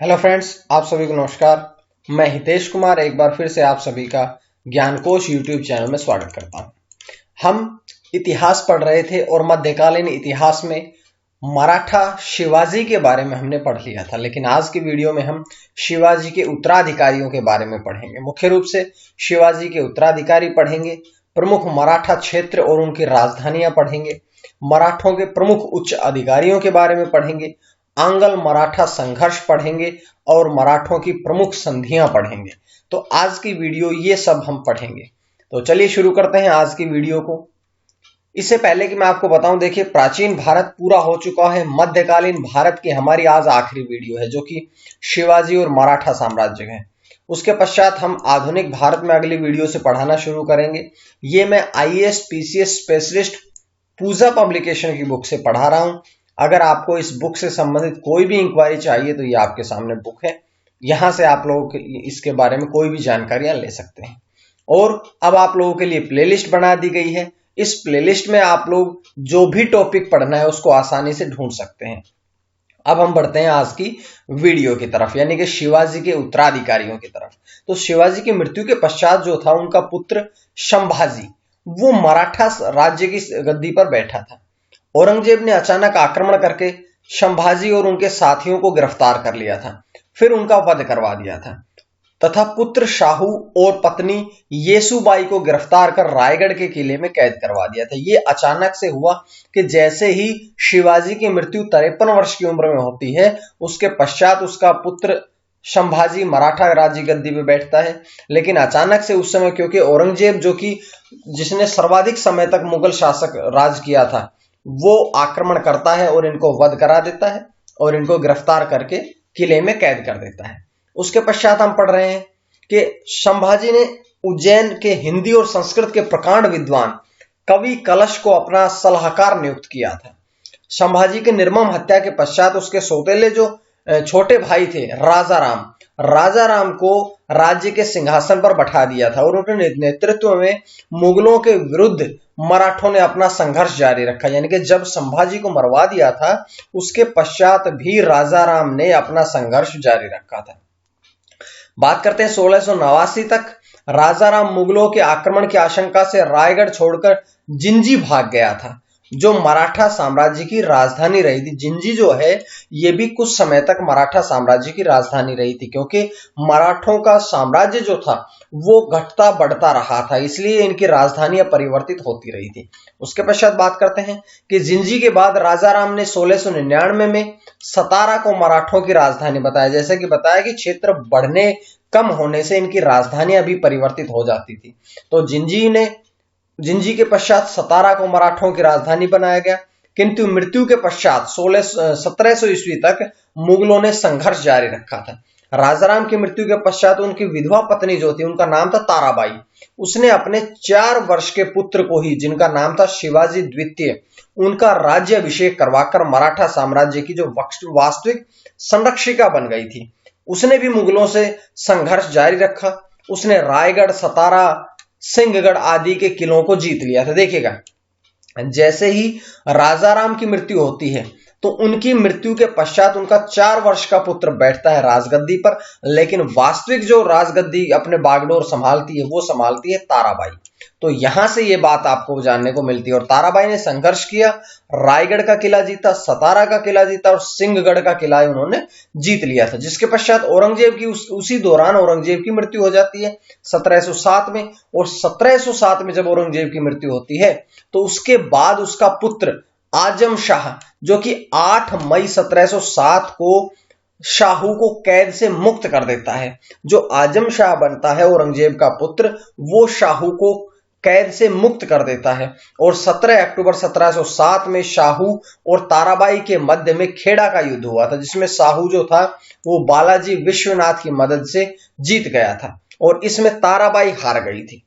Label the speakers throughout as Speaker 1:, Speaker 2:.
Speaker 1: Hello friends, आप सभी को नमस्कार। मैं हितेश कुमार एक बार फिर से आप सभी का ज्ञानकोश यूट्यूब चैनल में स्वागत करता हूं। हम इतिहास पढ़ रहे थे और मध्यकालीन इतिहास में मराठा शिवाजी के बारे में हमने पढ़ लिया था, लेकिन आज की वीडियो में हम शिवाजी के उत्तराधिकारियों के बारे में पढ़ेंगे। मुख्य रूप से शिवाजी के उत्तराधिकारी पढ़ेंगे, प्रमुख मराठा क्षेत्र और उनकी राजधानियां पढ़ेंगे, मराठों के प्रमुख उच्च अधिकारियों के बारे में पढ़ेंगे, आंग्ल मराठा संघर्ष पढ़ेंगे और मराठों की प्रमुख संधियां पढ़ेंगे। तो आज की वीडियो ये सब हम पढ़ेंगे। तो चलिए शुरू करते हैं आज की वीडियो को। इससे पहले कि मैं आपको बताऊं, देखिए प्राचीन भारत पूरा हो चुका है, मध्यकालीन भारत की हमारी आज आखिरी वीडियो है जो कि शिवाजी और मराठा साम्राज्य है। उसके पश्चात हम आधुनिक भारत में अगली वीडियो से पढ़ाना शुरू करेंगे। ये मैं आईएएस पीसीएस स्पेशलिस्ट पूजा पब्लिकेशन की बुक से पढ़ा रहा हूं। अगर आपको इस बुक से संबंधित कोई भी इंक्वायरी चाहिए तो ये आपके सामने बुक है, यहां से आप लोगों के इसके बारे में कोई भी जानकारियां ले सकते हैं। और अब आप लोगों के लिए प्लेलिस्ट बना दी गई है। इस प्लेलिस्ट में आप लोग जो भी टॉपिक पढ़ना है उसको आसानी से ढूंढ सकते हैं। अब हम बढ़ते हैं आज की वीडियो की तरफ, यानी कि शिवाजी के उत्तराधिकारियों की तरफ। तो शिवाजी की मृत्यु के पश्चात जो था उनका पुत्र संभाजी, वो मराठा राज्य की गद्दी पर बैठा था। औरंगजेब ने अचानक आक्रमण करके संभाजी और उनके साथियों को गिरफ्तार कर लिया था, फिर उनका वध करवा दिया था तथा पुत्र शाहू और पत्नी येसुबाई को गिरफ्तार कर रायगढ़ के किले में कैद करवा दिया था। यह अचानक से हुआ कि जैसे ही शिवाजी की मृत्यु 53 वर्ष की उम्र में होती है, उसके पश्चात उसका पुत्र संभाजी मराठा राज्य गद्दी पे बैठता है। लेकिन अचानक से उस समय, क्योंकि औरंगजेब जो कि जिसने सर्वाधिक समय तक मुगल शासक राज किया था, वो आक्रमण करता है और इनको वध करा देता है और इनको गिरफ्तार करके किले में कैद कर देता है। उसके पश्चात हम पढ़ रहे हैं कि संभाजी ने उज्जैन के हिंदी और संस्कृत के प्रकांड विद्वान कवि कलश को अपना सलाहकार नियुक्त किया था। संभाजी के निर्मम हत्या के पश्चात उसके सौतेले जो छोटे भाई थे राजा राम को राज्य के सिंहासन पर बैठा दिया था और उनके नेतृत्व में मुगलों के विरुद्ध मराठों ने अपना संघर्ष जारी रखा। यानी कि जब संभाजी को मरवा दिया था उसके पश्चात भी राजा राम ने अपना संघर्ष जारी रखा था। बात करते हैं 1689 तक। राजा राम मुगलों के आक्रमण की आशंका से रायगढ़ छोड़कर जिंजी भाग गया था, जो मराठा साम्राज्य की राजधानी रही थी। जिंजी जो है ये भी कुछ समय तक मराठा साम्राज्य की राजधानी रही थी, क्योंकि मराठों का साम्राज्य जो था वो घटता बढ़ता रहा था, इसलिए इनकी राजधानियां परिवर्तित होती रही थी। उसके पश्चात बात करते हैं कि जिंजी के बाद राजा राम ने 1699 में सतारा को मराठों की राजधानी बताया। जैसे कि बताया कि क्षेत्र बढ़ने कम होने से इनकी राजधानियां भी परिवर्तित हो जाती थी। तो जिंजी के पश्चात सतारा को मराठों की राजधानी बनाया गया, किंतु मृत्यु के पश्चात 1700 ईस्वी तक मुगलों ने संघर्ष जारी रखा था। राजाराम की मृत्यु के पश्चात उनकी विधवा पत्नी जो थी, उनका नाम था ताराबाई, उसने अपने 4 वर्ष के पुत्र को ही, जिनका नाम था शिवाजी द्वितीय, उनका राज्य अभिषेक करवाकर मराठा साम्राज्य की जो वास्तविक संरक्षिका बन गई थी। उसने भी मुगलों से संघर्ष जारी रखा। उसने रायगढ़, सतारा, सिंहगढ़ आदि के किलों को जीत लिया था। देखिएगा, जैसे ही राजाराम की मृत्यु होती है तो उनकी मृत्यु के पश्चात उनका 4 वर्ष का पुत्र बैठता है राजगद्दी पर, लेकिन वास्तविक जो राजगद्दी अपने बागडोर संभालती है वो संभालती है ताराबाई। तो यहां से ये बात आपको जानने को मिलती है। और ताराबाई ने संघर्ष किया, रायगढ़ का किला जीता, सतारा का किला जीता और सिंहगढ़ का किला उन्होंने जीत लिया था। जिसके पश्चात औरंगजेब की उसी दौरान औरंगजेब की मृत्यु हो जाती है 1707 में। और 1707 में जब औरंगजेब की मृत्यु होती है तो उसके बाद उसका पुत्र आजम शाह, जो कि 8 मई 1707 को शाहू को कैद से मुक्त कर देता है। जो आजम शाह बनता है औरंगजेब का पुत्र, वो शाहू को कैद से मुक्त कर देता है। और 17 अक्टूबर 1707 में शाहू और ताराबाई के मध्य में खेड़ा का युद्ध हुआ था, जिसमें शाहू जो था वो बालाजी विश्वनाथ की मदद से जीत गया था और इसमें ताराबाई हार गई थी।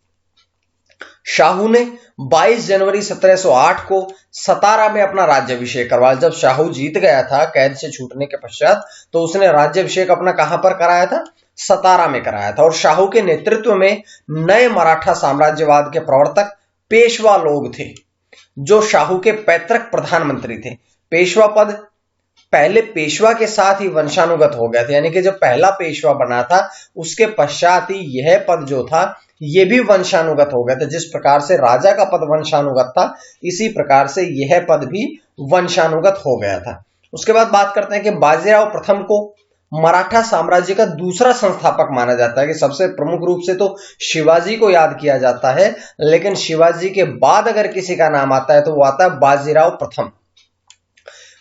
Speaker 1: शाहू ने 22 जनवरी 1708 को सतारा में अपना राज्याभिषेक करवाया। जब शाहू जीत गया था कैद से छूटने के पश्चात, तो उसने राज्याभिषेक अपना कहां पर कराया था? सतारा में कराया था। और शाहू के नेतृत्व में नए मराठा साम्राज्यवाद के प्रवर्तक पेशवा लोग थे, जो शाहू के पैतृक प्रधानमंत्री थे। पेशवा पद पहले पेशवा के साथ ही वंशानुगत हो गया था, यानी कि जब पहला पेशवा बना था उसके पश्चात ही यह पद जो था यह भी वंशानुगत हो गया था। जिस प्रकार से राजा का पद वंशानुगत था, इसी प्रकार से यह पद भी वंशानुगत हो गया था। उसके बाद बात करते हैं कि बाजीराव प्रथम को मराठा साम्राज्य का दूसरा संस्थापक माना जाता है। कि सबसे प्रमुख रूप से तो शिवाजी को याद किया जाता है, लेकिन शिवाजी के बाद अगर किसी का नाम आता है तो वो आता है बाजीराव प्रथम।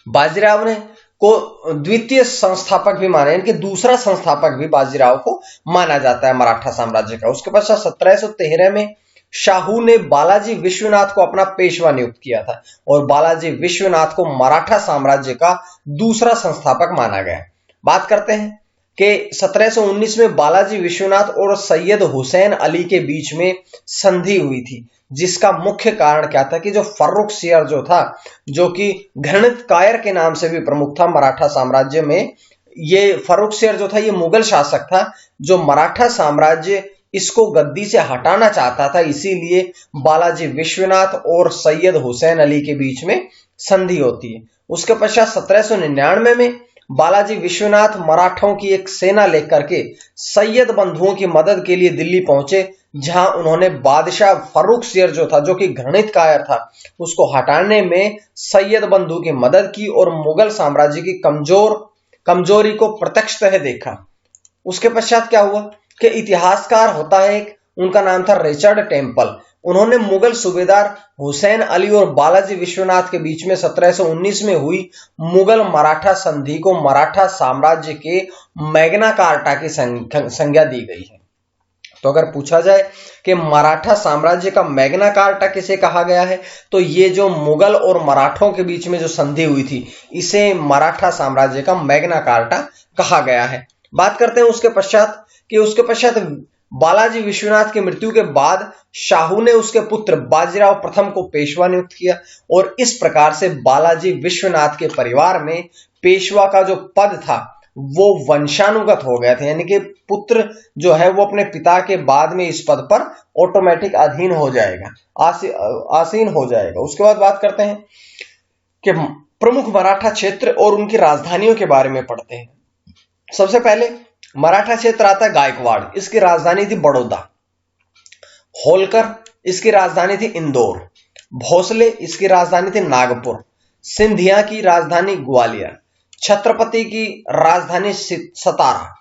Speaker 1: बाजीराव ने को द्वितीय संस्थापक भी माना, यानी कि दूसरा संस्थापक भी बाजीराव को माना जाता है मराठा साम्राज्य का। उसके पश्चात 1713 में शाहू ने बालाजी विश्वनाथ को अपना पेशवा नियुक्त किया था और बालाजी विश्वनाथ को मराठा साम्राज्य का दूसरा संस्थापक माना गया। बात करते हैं कि 1719 में बालाजी विश्वनाथ और सैयद हुसैन अली के बीच में संधि हुई थी, जिसका मुख्य कारण क्या था कि जो फर्रुखसियर जो था, जो कि घृणित कायर के नाम से भी प्रमुख था मराठा साम्राज्य में, ये फर्रुखसियर जो था ये मुगल शासक था जो मराठा साम्राज्य इसको गद्दी से हटाना चाहता था। इसीलिए बालाजी विश्वनाथ और सैयद हुसैन अली के बीच में संधि होती है। उसके पश्चात 1799 में बालाजी विश्वनाथ मराठों की एक सेना लेकर के सैयद बंधुओं की मदद के लिए दिल्ली पहुंचे, जहां उन्होंने बादशाह फर्रुखसियर जो था, जो कि घृणित कायर था, उसको हटाने में सैयद बंधु की मदद की और मुगल साम्राज्य की कमजोरी को प्रत्यक्षतः देखा। उसके पश्चात क्या हुआ कि इतिहासकार होता है एक, उनका नाम था रिचर्ड टेम्पल। उन्होंने मुगल सूबेदार हुसैन अली और बालाजी विश्वनाथ के बीच में 1719 में हुई मुगल मराठा संधि को मराठा साम्राज्य के मैग्ना कार्टा की संज्ञा दी गई है। तो अगर पूछा जाए कि मराठा साम्राज्य का मैग्ना कार्टा किसे कहा गया है, तो ये जो मुगल और मराठों के बीच में जो संधि हुई थी, इसे मराठा साम्राज्य का मैग्ना कार्टा कहा गया है। बात करते हैं उसके पश्चात बालाजी विश्वनाथ की मृत्यु के बाद शाहू ने उसके पुत्र बाजीराव प्रथम को पेशवा नियुक्त किया और इस प्रकार से बालाजी विश्वनाथ के परिवार में पेशवा का जो पद था वो वंशानुगत हो गया था, यानी कि पुत्र जो है वो अपने पिता के बाद में इस पद पर ऑटोमेटिक अधीन हो जाएगा, आसीन हो जाएगा। उसके बाद बात करते हैं कि प्रमुख मराठा क्षेत्र और उनकी राजधानियों के बारे में पढ़ते हैं। सबसे पहले मराठा क्षेत्र आता है गायकवाड़, इसकी राजधानी थी बड़ौदा। होलकर, इसकी राजधानी थी इंदौर। भोसले, इसकी राजधानी थी नागपुर। सिंधिया की राजधानी ग्वालियर। छत्रपति की राजधानी सतारा।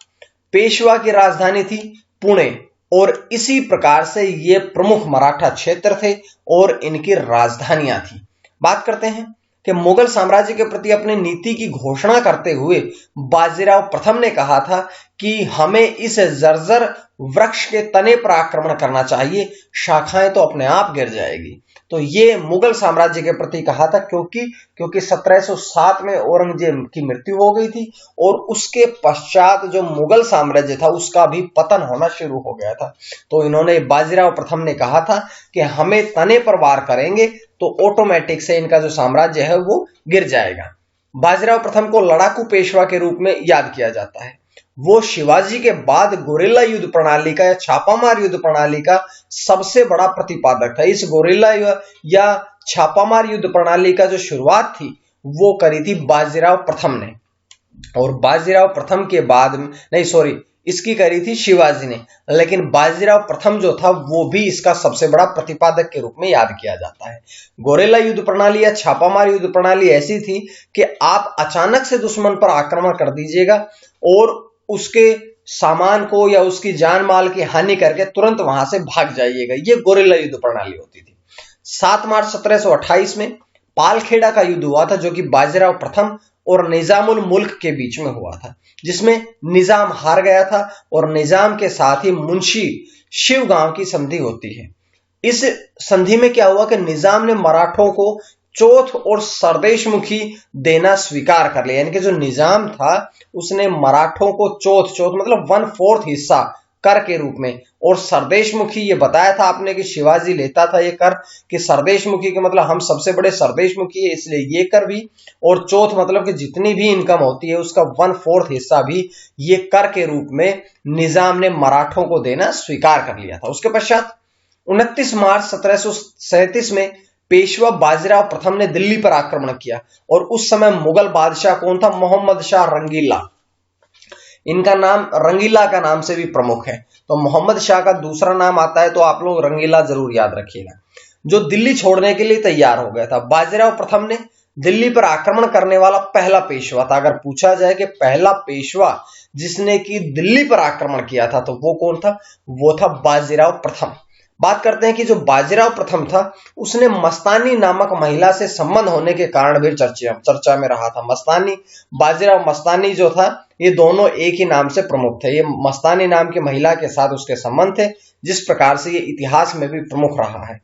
Speaker 1: पेशवा की राजधानी थी पुणे। और इसी प्रकार से ये प्रमुख मराठा क्षेत्र थे और इनकी राजधानियां थी। बात करते हैं कि मुगल साम्राज्य के प्रति अपनी नीति की घोषणा करते हुए बाजीराव प्रथम ने कहा था कि हमें इस जर्जर वृक्ष के तने पर आक्रमण करना चाहिए, शाखाएं तो अपने आप गिर जाएगी। तो ये मुगल साम्राज्य के प्रति कहा था, क्योंकि 1707 में औरंगजेब की मृत्यु हो गई थी और उसके पश्चात जो मुगल साम्राज्य था उसका भी पतन होना शुरू हो गया था। तो इन्होंने, बाजीराव प्रथम ने कहा था कि हमें तने पर वार करेंगे तो ऑटोमेटिक से इनका जो साम्राज्य है वो गिर जाएगा। बाजीराव प्रथम को लड़ाकू पेशवा के रूप में याद किया जाता है। वो शिवाजी के बाद गोरिल्ला युद्ध प्रणाली का या छापामार युद्ध प्रणाली का सबसे बड़ा प्रतिपादक था। इस गोरिल्ला या छापामार युद्ध प्रणाली का जो शुरुआत थी वो करी थी बाजीराव प्रथम ने, और बाजीराव प्रथम के बाद इसकी करी थी शिवाजी ने, लेकिन बाजीराव प्रथम जो था वो भी इसका सबसे बड़ा प्रतिपादक के रूप में याद किया जाता है। गोरिल्ला युद्ध प्रणाली या छापामार युद्ध प्रणाली ऐसी थी कि आप अचानक से दुश्मन पर आक्रमण कर दीजिएगा और उसके सामान को या उसकी जान माल की हानि करके तुरंत वहां से भाग जाइएगा। ये गोरिल्ला युद्ध प्रणाली होती थी। 7 मार्च 1728 में पालखेड़ा का युद्ध हुआ था, जो कि बाजीराव प्रथम और निजामुल मुल्क के बीच में हुआ था, जिसमें निजाम हार गया था और निजाम के साथ ही मुंशी शिवगांव की संधि होती है। इस संधि में क्या हुआ कि निजाम ने मराठों को चौथ और सरदेशमुखी देना स्वीकार कर लिया, यानी कि जो निजाम था उसने मराठों को चौथ मतलब 1/4 हिस्सा कर के रूप में, और सरदेशमुखी ये बताया था आपने कि शिवाजी लेता था ये कर, कि सरदेशमुखी के मतलब हम सबसे बड़े सरदेशमुखी है इसलिए ये कर भी, और चौथ मतलब कि जितनी भी इनकम होती है उसका 1/4 हिस्सा भी ये कर के रूप में निजाम ने मराठों को देना स्वीकार कर लिया था। उसके पश्चात 29 मार्च 1737 में पेशवा बाजीराव प्रथम ने दिल्ली पर आक्रमण किया और उस समय मुगल बादशाह कौन था? मोहम्मद शाह रंगीला। इनका नाम रंगीला का नाम से भी प्रमुख है, तो मोहम्मद शाह का दूसरा नाम आता है, तो आप लोग रंगीला जरूर याद रखिएगा, जो दिल्ली छोड़ने के लिए तैयार हो गया था। बाजीराव प्रथम ने दिल्ली पर आक्रमण करने वाला पहला पेशवा था। अगर पूछा जाए कि पहला पेशवा जिसने कि दिल्ली पर आक्रमण किया था तो वो कौन था? वो था बाजीराव प्रथम। बात करते हैं कि जो बाजीराव प्रथम था उसने मस्तानी नामक महिला से संबंध होने के कारण भी चर्चा में रहा था। मस्तानी, बाजीराव मस्तानी जो था, ये दोनों एक ही नाम से प्रमुख थे। ये मस्तानी नाम की महिला के साथ उसके संबंध थे, जिस प्रकार से ये इतिहास में भी प्रमुख रहा है।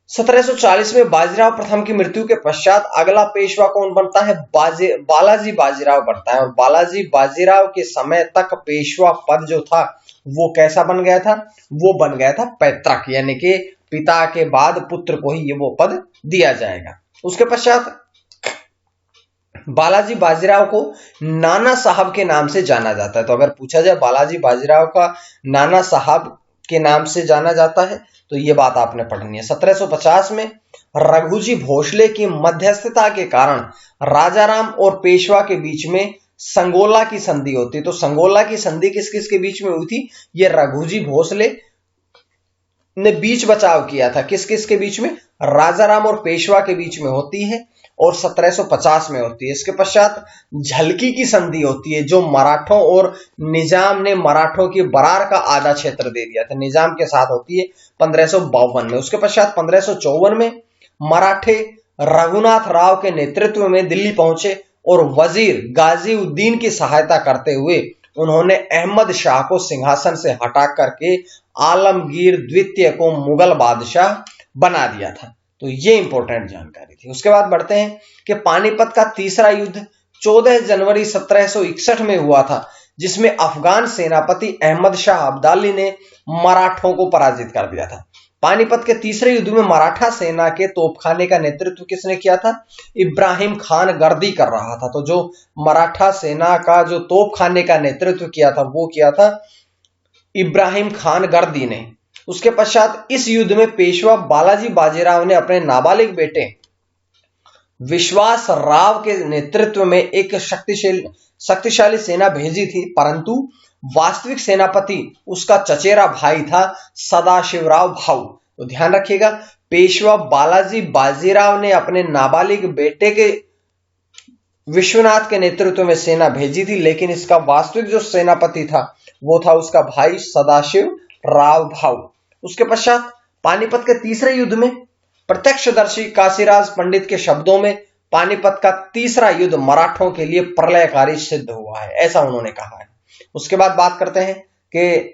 Speaker 1: 1740 में बाजीराव प्रथम की मृत्यु के पश्चात अगला पेशवा कौन बनता है? बालाजी बाजीराव बनता है। और बालाजी बाजीराव के समय तक पेशवा पद जो था वो कैसा बन गया था? वो बन गया था पैतृक, यानी कि पिता के बाद पुत्र को ही ये वो पद दिया जाएगा। उसके पश्चात बालाजी बाजीराव को नाना साहब के नाम से जाना जाता है। तो अगर पूछा जाए बालाजी बाजीराव का नाना साहब के नाम से जाना जाता है तो ये बात आपने पढ़नी है। 1750 में रघुजी भोसले की मध्यस्थता के कारण राजाराम और पेशवा के बीच में संगोला की संधि होती। तो संगोला की संधि किस किस के बीच में हुई थी? ये रघुजी भोसले ने बीच बचाव किया था। किस किस के बीच में? राजाराम और पेशवा के बीच में होती है और 1750 में होती है। इसके पश्चात झलकी की संधि होती है, जो मराठों और निजाम ने मराठों की बरार का आधा क्षेत्र दे दिया था, निजाम के साथ होती है 1552 में। उसके पश्चात 1554 में मराठे रघुनाथ राव के नेतृत्व में दिल्ली पहुंचे और वजीर गाजीउद्दीन की सहायता करते हुए उन्होंने अहमद शाह को सिंहासन से हटा करके आलमगीर द्वितीय को मुगल बादशाह बना दिया था। तो ये इंपॉर्टेंट जानकारी थी। उसके बाद बढ़ते हैं कि पानीपत का तीसरा युद्ध 14 जनवरी 1761 में हुआ था, जिसमें अफगान सेनापति अहमद शाह अब्दाली ने मराठों को पराजित कर दिया था। पानीपत के तीसरे युद्ध में मराठा सेना के तोपखाने का नेतृत्व किसने किया था? इब्राहिम खान गर्दी कर रहा था। तो जो मराठा सेना का जो तोपखाने का नेतृत्व किया था वो किया था इब्राहिम खान गर्दी ने। उसके पश्चात इस युद्ध में पेशवा बालाजी बाजीराव ने अपने नाबालिग बेटे विश्वास राव के नेतृत्व में एक शक्तिशाली सेना भेजी थी, परंतु वास्तविक सेनापति उसका चचेरा भाई था सदाशिवराव भाऊ। तो ध्यान रखिएगा, पेशवा बालाजी बाजीराव ने अपने नाबालिग बेटे के विश्वनाथ के नेतृत्व में सेना भेजी थी, लेकिन इसका वास्तविक जो सेनापति था वो था उसका भाई सदाशिव राव भाऊ। उसके पश्चात पानीपत के तीसरे युद्ध में प्रत्यक्षदर्शी काशीराज पंडित के शब्दों में पानीपत का तीसरा युद्ध मराठों के लिए प्रलयकारी सिद्ध हुआ है, ऐसा उन्होंने कहा है। उसके बाद बात करते हैं कि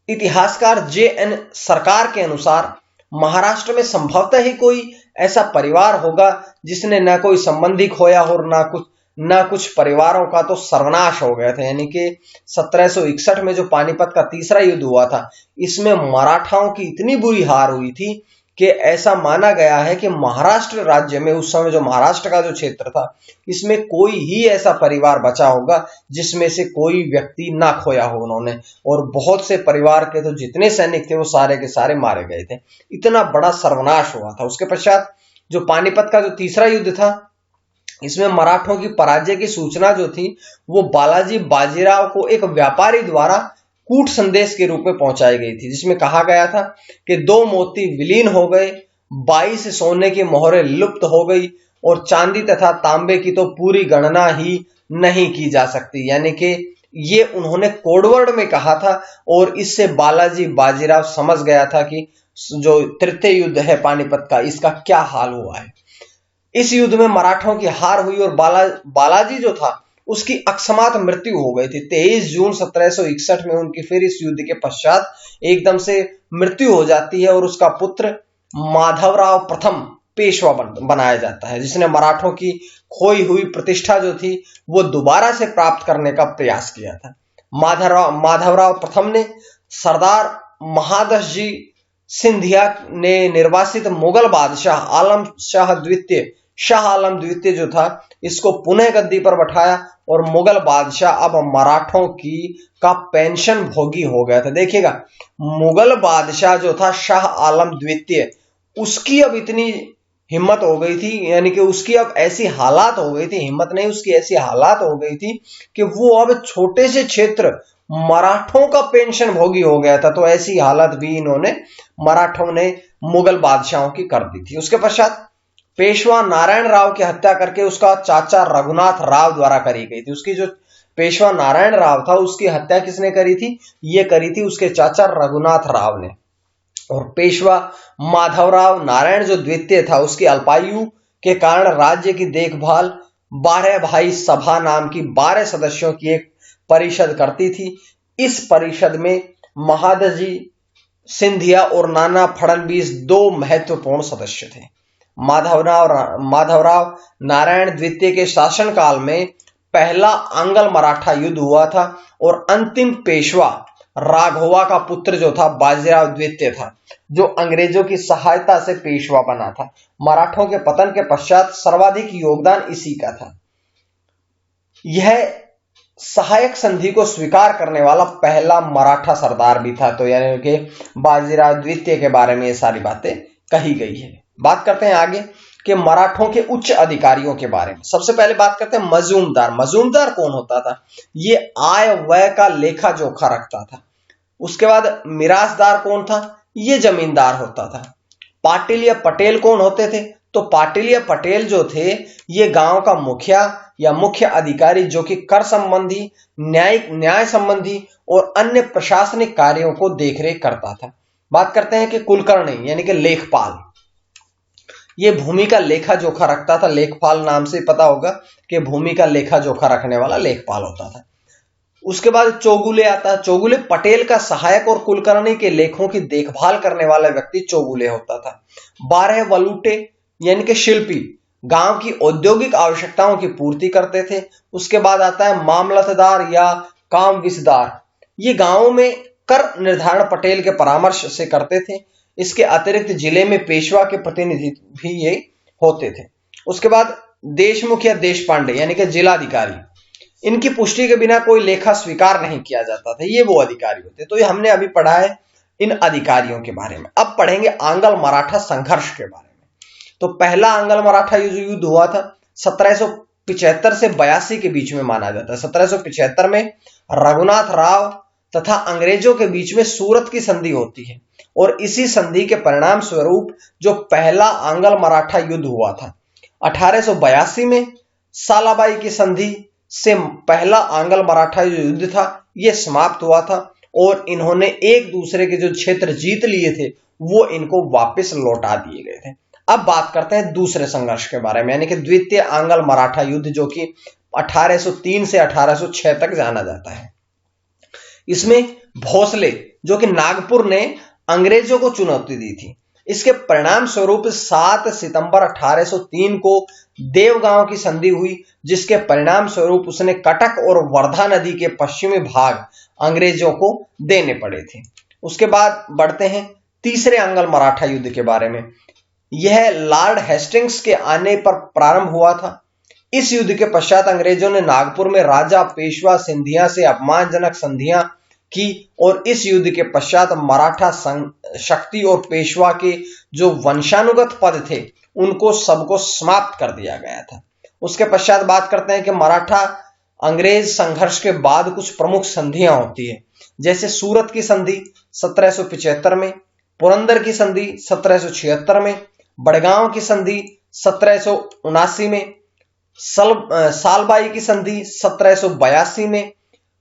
Speaker 1: इतिहासकार जे.एन. सरकार के अनुसार महाराष्ट्र में संभवतः ही कोई ऐसा परिवार होगा जिसने न कोई संबंधी खोया और न कुछ परिवारों का तो सर्वनाश हो गया था। यानी कि 1761 में जो पानीपत का तीसरा युद्ध हुआ था, इसमें मराठाओं की इतनी बुरी हार हुई थी कि ऐसा माना गया है कि महाराष्ट्र राज्य में उस समय जो महाराष्ट्र का जो क्षेत्र था, इसमें कोई ही ऐसा परिवार बचा होगा जिसमें से कोई व्यक्ति ना खोया हो उन्होंने, और बहुत से परिवार के तो जितने सैनिक थे वो सारे के सारे मारे गए थे। इतना बड़ा सर्वनाश हुआ था। उसके पश्चात जो पानीपत का जो तीसरा युद्ध था, इसमें मराठों की पराजय की सूचना जो थी वो बालाजी बाजीराव को एक व्यापारी द्वारा कूट संदेश के रूप में पहुंचाई गई थी, जिसमें कहा गया था कि 2 मोती विलीन हो गए, 22 सोने की मोहरें लुप्त हो गई और चांदी तथा तांबे की तो पूरी गणना ही नहीं की जा सकती। यानी कि ये उन्होंने कोडवर्ड में कहा था और इससे बालाजी बाजीराव समझ गया था कि जो तृतीय युद्ध है पानीपत का, इसका क्या हाल हुआ है। इस युद्ध में मराठों की हार हुई और बालाजी जो था उसकी अकस्मात मृत्यु हो गई थी। 23 जून 1761 में उनकी फिर इस युद्ध के पश्चात एकदम से मृत्यु हो जाती है और उसका पुत्र माधवराव प्रथम पेशवा बनाया जाता है, जिसने मराठों की खोई हुई प्रतिष्ठा जो थी वो दोबारा से प्राप्त करने का प्रयास किया था। माधवराव प्रथम ने सरदार महादश जी सिंधिया ने निर्वासित मुगल बादशाह आलम शाह द्वितीय शाह आलम द्वितीय जो था इसको पुनः गद्दी पर बैठाया और मुगल बादशाह अब मराठों की का पेंशन भोगी हो गया था। देखिएगा, मुगल बादशाह जो था शाह आलम द्वितीय, उसकी अब इतनी हिम्मत हो गई थी, यानी कि उसकी अब ऐसी हालात हो गई थी, हिम्मत नहीं, उसकी ऐसी हालात हो गई थी कि वो अब छोटे से क्षेत्र मराठों का पेंशन भोगी हो गया था। तो ऐसी हालत भी इन्होंने मराठों ने मुगल बादशाहों की कर दी थी। उसके पश्चात पेशवा नारायण राव की हत्या करके उसका चाचा रघुनाथ राव द्वारा करी गई थी। उसकी जो पेशवा नारायण राव था उसकी हत्या किसने करी थी? ये करी थी उसके चाचा रघुनाथ राव ने। और पेशवा माधवराव नारायण जो द्वितीय था उसकी अल्पायु के कारण राज्य की देखभाल 12 भाई सभा नाम की 12 सदस्यों की एक परिषद करती थी। इस परिषद में महादजी सिंधिया और नाना फडणवीस दो महत्वपूर्ण सदस्य थे। माधवराव नारायण द्वितीय के शासनकाल में पहला आंग्ल मराठा युद्ध हुआ था और अंतिम पेशवा राघवा का पुत्र जो था बाजीराव द्वितीय था, जो अंग्रेजों की सहायता से पेशवा बना था। मराठों के पतन के पश्चात सर्वाधिक योगदान इसी का था। यह सहायक संधि को स्वीकार करने वाला पहला मराठा सरदार भी था। तो यानी कि बाजीराव द्वितीय के बारे में ये सारी बातें कही गई है। बात करते हैं आगे कि मराठों के उच्च अधिकारियों के बारे में। सबसे पहले बात करते हैं मजूमदार। मजूमदार कौन होता था? ये आय व्यय का लेखा जोखा रखता था। उसके बाद मिरासदार कौन था? ये जमींदार होता था। पाटिल या पटेल कौन होते थे? तो पाटिल या पटेल जो थे ये गांव का मुखिया या मुख्य अधिकारी जो कि कर संबंधी, न्याय संबंधी और अन्य प्रशासनिक कार्यों को देखरेख करता था। बात करते हैं कि कुलकर्णी यानी कि लेखपाल, ये भूमि का लेखा जोखा रखता था। लेखपाल नाम से पता होगा कि भूमि का लेखा जोखा रखने वाला लेखपाल होता था। उसके बाद चौगुले आता है। चौगुले पटेल का सहायक और कुलकर्णी के लेखों की देखभाल करने वाला व्यक्ति चौगुले होता था। 12 वलूटे यानी कि शिल्पी गांव की औद्योगिक आवश्यकताओं की पूर्ति करते थे। उसके बाद आता है मामलतदार या कामविसदार, ये गांवों में कर निर्धारण पटेल के परामर्श से करते थे। इसके अतिरिक्त जिले में पेशवा के प्रतिनिधि भी ये होते थे। उसके बाद देशमुख या देशपांडे यानी कि जिलाधिकारी, इनकी पुष्टि के बिना कोई लेखा स्वीकार नहीं किया जाता था। ये वो अधिकारी होते। तो ये हमने अभी पढ़ा है इन अधिकारियों के बारे में। अब पढ़ेंगे आंग्ल मराठा संघर्ष के बारे में। तो पहला आंग्ल मराठा युद्ध हुआ था 1775 से 82 के बीच में माना जाता है। 1775 में रघुनाथ राव तथा अंग्रेजों के बीच में सूरत की संधि होती है और इसी संधि के परिणाम स्वरूप जो पहला आंग्ल मराठा युद्ध हुआ था 1882 में सालाबाई की संधि से पहला आंग्ल मराठा युद्ध था यह समाप्त हुआ था और इन्होंने एक दूसरे के जो क्षेत्र जीत लिए थे वो इनको वापस लौटा दिए गए थे। अब बात करते हैं दूसरे संघर्ष के बारे में, यानी कि द्वितीय आंग्ल मराठा युद्ध, जो कि 1803 से 1806 तक जाना जाता है। इसमें भोसले जो कि नागपुर ने अंग्रेजों को चुनौती दी थी। इसके परिणाम स्वरूप 7 सितंबर 1803 को देवगांव की संधि हुई, जिसके परिणाम स्वरूप उसने कटक और वर्धा नदी के पश्चिमी भाग अंग्रेजों को देने पड़े थे। उसके बाद बढ़ते हैं तीसरे आंग्ल मराठा युद्ध के बारे में। यह लॉर्ड हेस्टिंग्स के आने पर प्रारंभ हुआ था। इस युद्ध के पश्चात अंग्रेजों ने नागपुर में राजा पेशवा सिंधिया से अपमानजनक संधियां की और इस युद्ध के पश्चात मराठा शक्ति और पेशवा के जो वंशानुगत पद थे उनको सबको समाप्त कर दिया गया था। उसके पश्चात बात करते हैं कि मराठा अंग्रेज संघर्ष के बाद कुछ प्रमुख संधियां होती है, जैसे सूरत की संधि 1775 में, पुरंदर की संधि 1776 में, बड़गांव की संधि 1779 में, सालबाई की संधि 1782 में,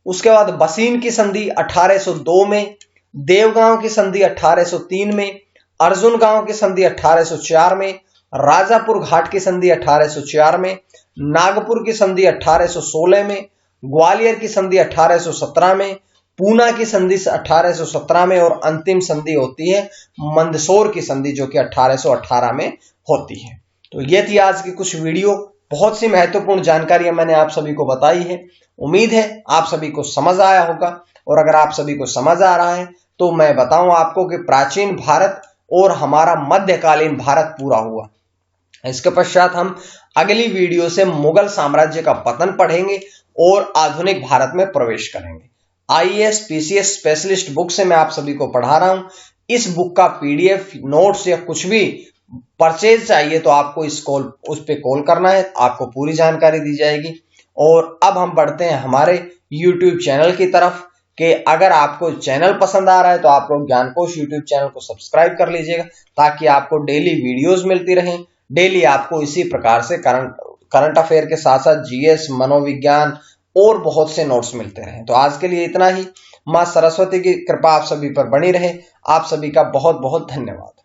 Speaker 1: उसके बाद बसीन की संधि 1802 में, देवगांव की संधि 1803 में, अर्जुन गांव की संधि 1804 में, राजापुर घाट की संधि 1804 में, नागपुर की संधि 1816 में, ग्वालियर की संधि 1817 में, पूना की संधि 1817 में और अंतिम संधि होती है मंदसौर की संधि जो कि 1818 में होती है। तो ये थी आज की कुछ वीडियो। बहुत सी महत्वपूर्ण जानकारियां मैंने आप सभी को बताई है। उम्मीद है आप सभी को समझ आया होगा और अगर आप सभी को समझ आ रहा है तो मैं बताऊं आपको कि प्राचीन भारत और हमारा मध्यकालीन भारत पूरा हुआ। इसके पश्चात हम अगली वीडियो से मुगल साम्राज्य का पतन पढ़ेंगे और आधुनिक भारत में प्रवेश करेंगे। आईएएस पीसीएस स्पेशलिस्ट बुक से मैं आप सभी को पढ़ा रहा हूं। इस बुक का पीडीएफ, नोट्स या कुछ भी परचेज चाहिए तो आपको उस पे कॉल करना है, आपको पूरी जानकारी दी जाएगी। और अब हम बढ़ते हैं हमारे यूट्यूब चैनल की तरफ कि अगर आपको चैनल पसंद आ रहा है तो आप लोग ज्ञानकोश यूट्यूब चैनल को सब्सक्राइब कर लीजिएगा, ताकि आपको डेली वीडियोस मिलती रहें। डेली आपको इसी प्रकार से करंट अफेयर के साथ साथ जीएस, मनोविज्ञान और बहुत से नोट्स मिलते रहें। तो आज के लिए इतना ही। मां सरस्वती की कृपा आप सभी पर बनी रहे। आप सभी का बहुत बहुत धन्यवाद।